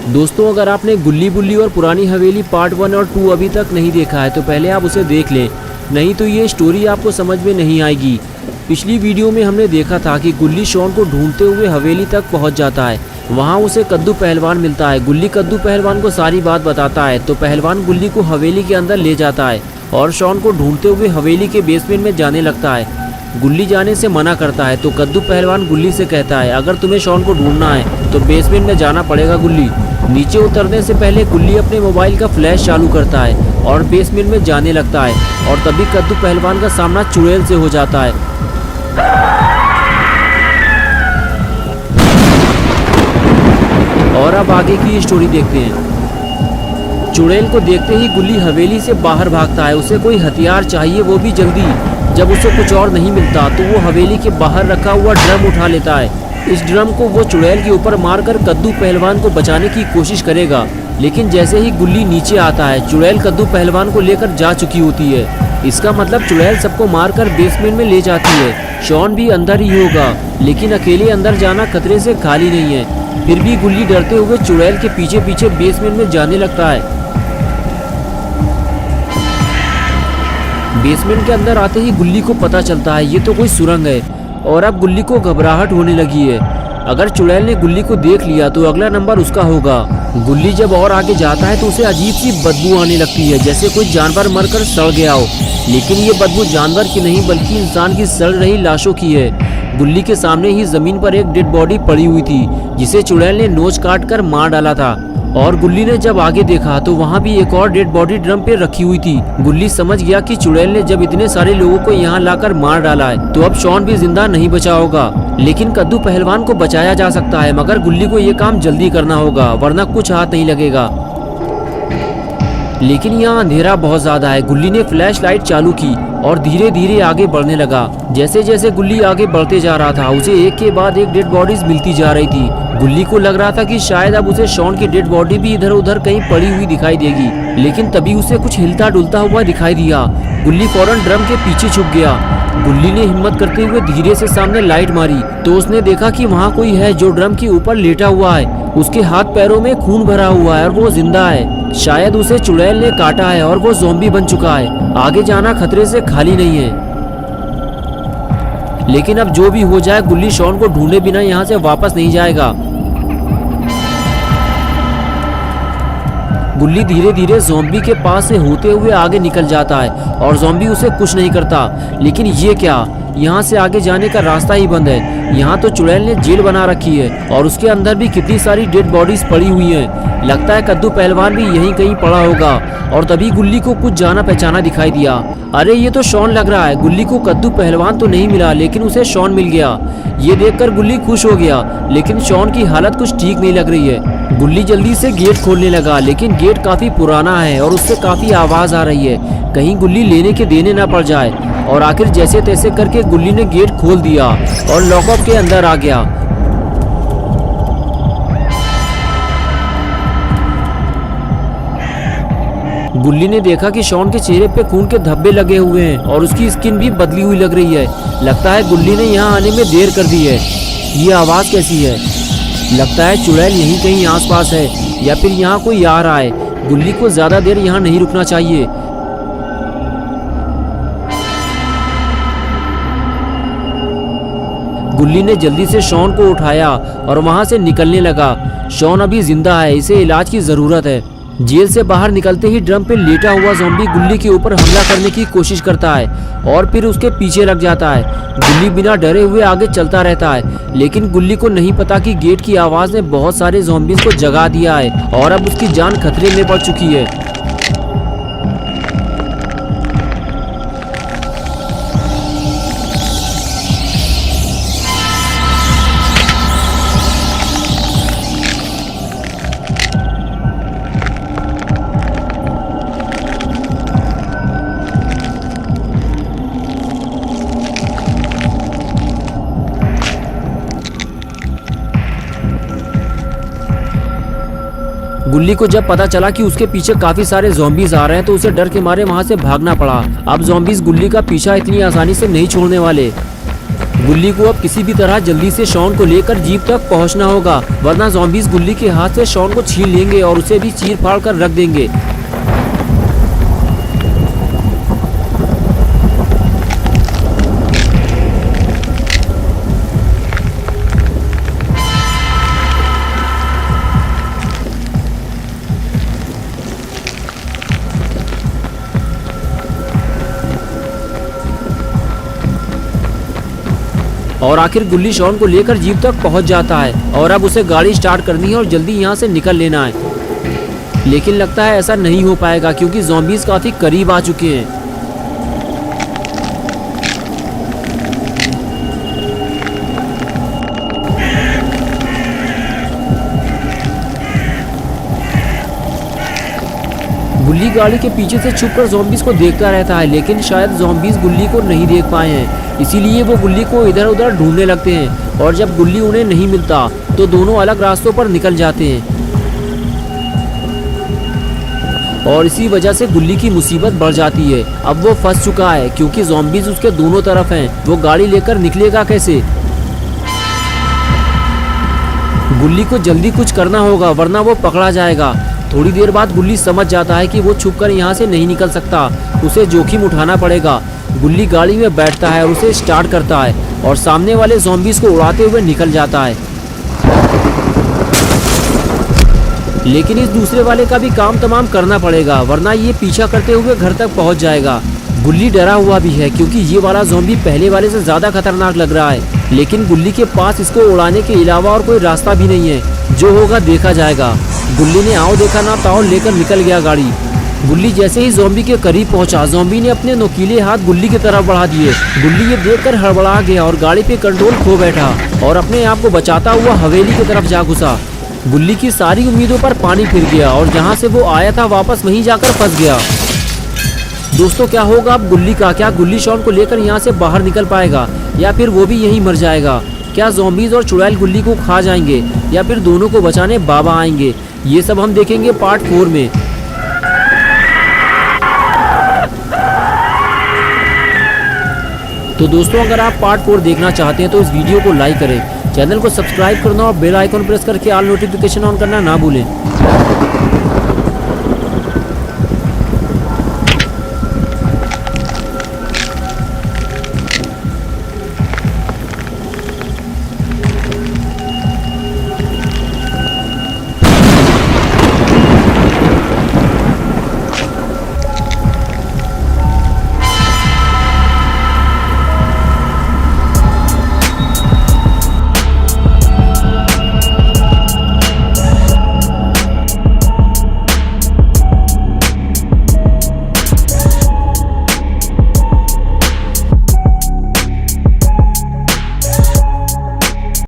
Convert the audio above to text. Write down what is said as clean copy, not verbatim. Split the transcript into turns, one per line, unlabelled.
दोस्तों, अगर आपने गुल्ली बुल्ली और पुरानी हवेली पार्ट 1 और 2 अभी तक नहीं देखा है तो पहले आप उसे देख लें, नहीं तो ये स्टोरी आपको समझ में नहीं आएगी। पिछली वीडियो में हमने देखा था कि गुल्ली शॉन को ढूंढते हुए हवेली तक पहुंच जाता है। वहां उसे कद्दू पहलवान मिलता है। गुल्ली कद्दू पहलवान को सारी बात बताता है तो पहलवान गुल्ली को हवेली के अंदर ले जाता है और शॉन को ढूंढते हुए हवेली के बेसमेंट में जाने लगता है। गुल्ली जाने से मना करता है तो कद्दू पहलवान गुल्ली से कहता है, अगर तुम्हें शॉन को ढूंढना है तो बेसमेंट में जाना पड़ेगा गुल्ली। नीचे उतरने से पहले गुल्ली अपने मोबाइल का फ्लैश चालू करता है और बेसमेंट में जाने लगता है और तभी कद्दू पहलवान का सामना चुड़ैल से हो जाता है। और अब आगे की स्टोरी देखते हैं। चुड़ैल को देखते ही गुल्ली हवेली से बाहर भागता है। उसे कोई हथियार चाहिए, वो भी जल्दी। जब उसे कुछ और नहीं मिलता तो वो हवेली के बाहर रखा हुआ ड्रम उठा लेता है। इस ड्रम को वो चुड़ैल के ऊपर मारकर कद्दू पहलवान को बचाने की कोशिश करेगा, लेकिन जैसे ही गुल्ली नीचे आता है चुड़ैल कद्दू पहलवान को लेकर जा चुकी होती है। इसका मतलब चुड़ैल सबको मारकर बेसमेंट में ले जाती है। शॉन भी अंदर ही होगा, लेकिन अकेले अंदर जाना खतरे से खाली नहीं है। फिर भी गुल्ली डरते हुए चुड़ैल के पीछे पीछे बेसमेंट में जाने लगता है। बेसमेंट के अंदर आते ही गुल्ली को पता चलता है ये तो कोई सुरंग है और अब गुल्ली को घबराहट होने लगी है। अगर चुड़ैल ने गुल्ली को देख लिया तो अगला नंबर उसका होगा। गुल्ली जब और आगे जाता है तो उसे अजीब सी बदबू आने लगती है, जैसे कोई जानवर मरकर सड़ गया हो। लेकिन ये बदबू जानवर की नहीं बल्कि इंसान की सड़ रही लाशों की है। गुल्ली के सामने ही जमीन पर एक डेड बॉडी पड़ी हुई थी जिसे चुड़ैल ने नोच काट कर मार डाला था। और गुल्ली ने जब आगे देखा तो वहाँ भी एक और डेड बॉडी ड्रम पे रखी हुई थी। गुल्ली समझ गया कि चुड़ैल ने जब इतने सारे लोगों को यहाँ लाकर मार डाला है तो अब शॉन भी जिंदा नहीं बचा होगा। लेकिन कद्दू पहलवान को बचाया जा सकता है, मगर गुल्ली को ये काम जल्दी करना होगा वरना कुछ हाथ नहीं लगेगा। लेकिन यहाँ अंधेरा बहुत ज्यादा है। गुल्ली ने फ्लैश लाइट चालू की और धीरे धीरे आगे बढ़ने लगा। जैसे जैसे गुल्ली आगे बढ़ते जा रहा था उसे एक के बाद एक डेड बॉडीज मिलती जा रही थी। गुल्ली को लग रहा था कि शायद अब उसे शॉन की डेड बॉडी भी इधर उधर कहीं पड़ी हुई दिखाई देगी, लेकिन तभी उसे कुछ हिलता डुलता हुआ दिखाई दिया। गुल्ली फौरन ड्रम के पीछे छुप गया। गुल्ली ने हिम्मत करते हुए धीरे से सामने लाइट मारी तो उसने देखा कि वहाँ कोई है जो ड्रम के ऊपर लेटा हुआ है। उसके हाथ पैरों में खून भरा हुआ है और वो जिंदा है। शायद उसे चुड़ैल ने काटा है और वो ज़ॉम्बी बन चुका है। आगे जाना खतरे से खाली नहीं है। लेकिन अब जो भी हो जाए गुल्ली शॉन को ढूंढे बिना यहाँ से वापस नहीं जाएगा। गुल्ली धीरे धीरे ज़ॉम्बी के पास से होते हुए आगे निकल जाता है और ज़ॉम्बी उसे कुछ नहीं करता। लेकिन ये क्या, यहाँ से आगे जाने का रास्ता ही बंद है। यहाँ तो चुड़ैल ने जेल बना रखी है और उसके अंदर भी कितनी सारी डेड बॉडीज पड़ी हुई हैं। लगता है कद्दू पहलवान भी यहीं कहीं पड़ा होगा। और तभी गुल्ली को कुछ जाना पहचाना दिखाई दिया। अरे ये तो शॉन लग रहा है। गुल्ली को कद्दू पहलवान तो नहीं मिला लेकिन उसे शॉन मिल गया। ये देखकर गुल्ली खुश हो गया, लेकिन शॉन की हालत कुछ ठीक नहीं लग रही है। गुल्ली जल्दी से गेट खोलने लगा, लेकिन गेट काफी पुराना है और उससे काफी आवाज आ रही है। कहीं गुल्ली लेने के देने ना पड़ जाए। और आखिर जैसे तैसे करके गुल्ली ने गेट खोल दिया और लॉकअप के अंदर आ गया। गुल्ली ने देखा कि शॉन के चेहरे पे खून के धब्बे लगे हुए हैं और उसकी स्किन भी बदली हुई लग रही है। लगता है गुल्ली ने यहाँ आने में देर कर दी है। ये आवाज़ कैसी है? लगता है चुड़ैल यहीं कहीं आसपास है या फिर यहाँ कोई आ रहा है। गुल्ली को ज़्यादा देर यहाँ नहीं रुकना चाहिए। गुल्ली ने जल्दी से शॉन को उठाया और वहाँ से निकलने लगा। शॉन अभी जिंदा है, इसे इलाज की ज़रूरत है। जेल से बाहर निकलते ही ड्रम पे लेटा हुआ ज़ॉम्बी गुल्ली के ऊपर हमला करने की कोशिश करता है और फिर उसके पीछे लग जाता है। गुल्ली बिना डरे हुए आगे चलता रहता है, लेकिन गुल्ली को नहीं पता कि गेट की आवाज़ ने बहुत सारे ज़ॉम्बीज़ को जगा दिया है और अब उसकी जान खतरे में पड़ चुकी है। गुल्ली को जब पता चला कि उसके पीछे काफी सारे ज़ॉम्बीज आ रहे हैं तो उसे डर के मारे वहां से भागना पड़ा। अब ज़ॉम्बीज गुल्ली का पीछा इतनी आसानी से नहीं छोड़ने वाले। गुल्ली को अब किसी भी तरह जल्दी से शॉन को लेकर जीप तक पहुंचना होगा, वरना ज़ॉम्बीज़ गुल्ली के हाथ से शॉन को छीन लेंगे और उसे भी चीर फाड़ कर रख देंगे। और आखिर गुल्ली शॉन को लेकर जीप तक पहुंच जाता है और अब उसे गाड़ी स्टार्ट करनी है और जल्दी यहाँ से निकल लेना है। लेकिन लगता है ऐसा नहीं हो पाएगा क्योंकि ज़ॉम्बीज़ काफ़ी करीब आ चुके हैं। गुल्ली गाड़ी के पीछे से छुपकर ज़ॉम्बीज़ को देखता रहता है, लेकिन शायद ज़ॉम्बीज़ गुल्ली को नहीं देख पाए हैं, इसीलिए वो गुल्ली को इधर उधर ढूंढने लगते हैं। और जब गुल्ली उन्हें नहीं मिलता तो दोनों अलग रास्तों पर निकल जाते हैं और इसी वजह से गुल्ली की मुसीबत बढ़ जाती है। अब वो फंस चुका है क्योंकि ज़ॉम्बीज़ उसके दोनों तरफ हैं। वो गाड़ी लेकर निकलेगा कैसे? गुल्ली को जल्दी कुछ करना होगा वरना वो पकड़ा जाएगा। थोड़ी देर बाद गुल्ली समझ जाता है कि वो छुपकर यहाँ से नहीं निकल सकता, उसे जोखिम उठाना पड़ेगा। गुल्ली गाड़ी में बैठता है और उसे स्टार्ट करता है और सामने वाले ज़ॉम्बीज़ को उड़ाते हुए निकल जाता है। लेकिन इस दूसरे वाले का भी काम तमाम करना पड़ेगा वरना ये पीछा करते हुए घर तक पहुँच जाएगा। गुल्ली डरा हुआ भी है क्योंकि ये वाला ज़ॉम्बी पहले वाले से ज़्यादा खतरनाक लग रहा है, लेकिन गुल्ली के पास इसको उड़ाने के अलावा और कोई रास्ता भी नहीं है। जो होगा देखा जाएगा। गुल्ली ने आओ देखा ना ताओ लेकर निकल गया गाड़ी। गुल्ली जैसे ही ज़ॉम्बी के करीब पहुंचा, ज़ॉम्बी ने अपने नुकीले हाथ गुल्ली की तरफ बढ़ा दिए। गुल्ली ये देखकर हड़बड़ा गया और गाड़ी पे कंट्रोल खो बैठा और अपने आप को बचाता हुआ हवेली की तरफ जा घुसा। गुल्ली की सारी उम्मीदों पर पानी फिर गया और जहाँ से वो आया था वापस वहीं जाकर फंस गया। दोस्तों क्या होगा अब गुल्ली का? क्या गुल्ली शॉन को लेकर यहाँ से बाहर निकल पाएगा या फिर वो भी यहीं मर जाएगा? क्या ज़ॉम्बीज़ और चुड़ैल गुल्ली को खा जाएंगे या फिर दोनों को बचाने बाबा आएंगे? ये सब हम देखेंगे पार्ट 4 में। तो दोस्तों अगर आप पार्ट 4 देखना चाहते हैं तो इस वीडियो को लाइक करें, चैनल को सब्सक्राइब करना और बेल आइकन प्रेस करके ऑल नोटिफिकेशन ऑन करना ना भूलें।